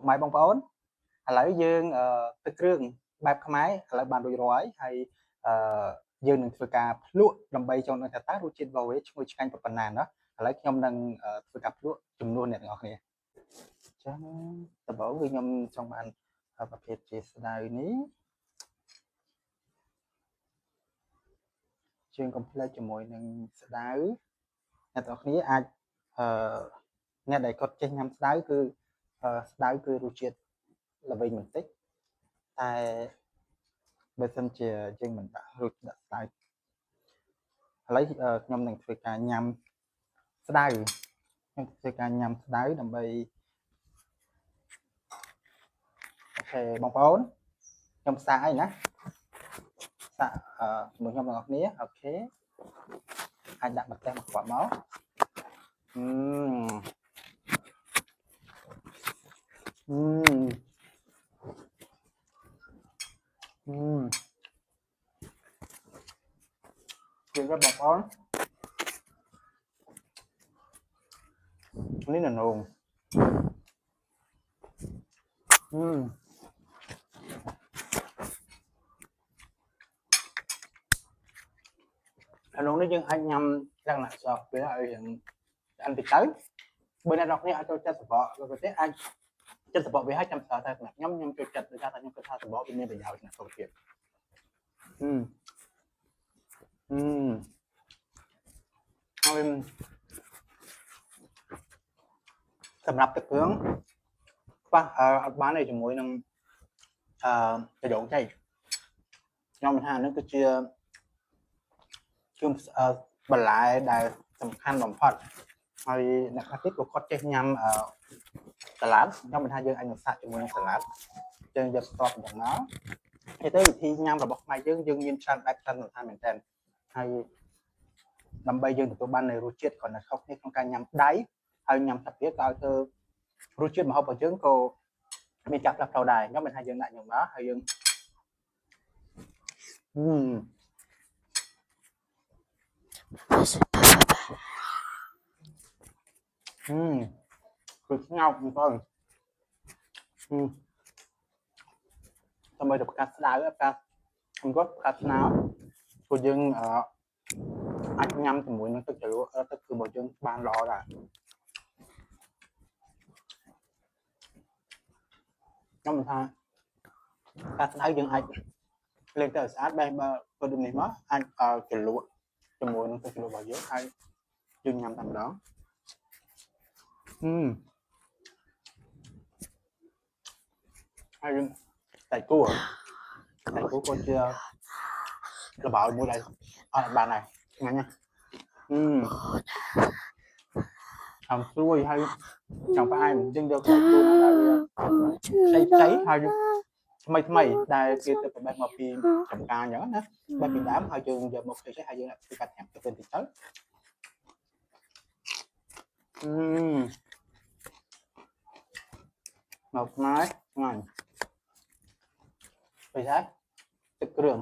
ម៉ែបងប្អូនឥឡូវយើងទឹកគ្រឿងបែបខ្មែរឥឡូវបានរួចរាល់ហើយយើងនឹងធ្វើការភ្លក់ដើម្បីចង់ដឹងថាតើរសជាតិរបស់វាឈ្ងុយឆ្ងាញ់ប៉ុណ្ណាណាឥឡូវខ្ញុំនឹងធ្វើការភ្លក់ចំនួនអ្នកទាំងអស់គ្នាចឹងដំបូងគឺខ្ញុំចង់បានប្រភេទជាស្ដៅនេះជើងកុំភ្លេចជាមួយនឹងស្ដៅអ្នកទាំងអស់គ្នាអាចអ្នកដែលគាត់ចេះញ៉ាំស្ដៅគឺស្ដៅគឺរសជាតិល្វីងបន្តិចតែបើសិនជាយើងមិនដាក់ស្ដៅឥឡូវខ្ញុំនឹងធ្វើការញ៉ាំស្ដៅដើម្បីអូខេបងប្អូនខ្ញុំសាកហើយណាសាកជាមួយខ្ញុំទាំងអស់គ្នាអូខេអាចដាក់ម្ទេសមកគាត់មកជឿបងប្អូននេះនងអានោះនេះយើងអាចញ៉ាំលក្ខណៈសបវាឲ្យយើងănតិចទៅបើអ្នកនរគ្នាអាចចូលចិត្តសបកឬក៏ទេអាចចិត្តសបកវាឲ្យចាំស្អាតតែសម្រាប់ខ្ញុំចូលចិត្តដោយសារតែខ្ញុំគិតថាសបកវាមានប្រយោជន៍ក្នុងសុខភាពហើយសម្រាប់ទឹកគ្រឿងខ្វះអត់បានទេជាមួយនឹងប្រយោគចេកខ្ញុំថានេះគឺជាបន្លែដែលសំខាន់បំផុតហើយអ្នកខ្លះទៀតក៏គាត់ចេះញ៉ាំសាឡាត់ខ្ញុំមិនថាយើងអាចនឹងសាកជាមួយនឹងសាឡាត់យើងយកស្របយ៉ាងណាហើយទៅវិធីញ៉ាំរបស់ខ្មែរយើងមានច្រើនបែបច្រើនសំខាន់មែនទែនហើយដើម្បីយើងទទួលបាននូវរសជាតិគ្រាន់តែខុសគ្នាក្នុងការញ៉ាំដៃហើយញ៉ាំសាច់វាក៏ឲ្យទៅរសជាតិម្ហូបរបស់យើងក៏មានការផ្លាស់ប្ដូរដែរខ្ញុំមិនថាយើងដាក់ញ៉ាំមកហើយយើងគឺស្ងោបបងប្អូនដើម្បីទៅផ្កាស្ដៅផ្កាខ្ញុំគាត់ផ្កាស្នោព្រោះយើងអាចញ៉ាំជាមួយនឹងទឹកជ្រលក់ទឹកគឺរបស់យើងបានល្អដែរខ្ញុំមិនថាផ្កាស្ដៅយើងអាចលេងទៅស្អាតបែបបើដូចនេះមកអាចជ្រលក់ជាមួយនឹងទឹកជ្រលក់របស់យើងហើយយើងញ៉ាំតែម្ដងហើយតែគួរក៏ជាលបោមួយដែរអត់បានដែរឆ្ងាញ់ណាស់ស្រួយហើយចង់ផ្អែមយើងយកតែគួរដែលវាខ្ចីហើយថ្មីដែលគេទៅប្របែកមកពីចំការអញ្ចឹងណាបែបពីដើមហើយយើងយកមកខ្ចីហើយយើងធ្វើកាត់ញ៉ាំទៅតិចទៅមកខ្មែរឆ្ងាញ់ពីថាទឹកគ្រឿង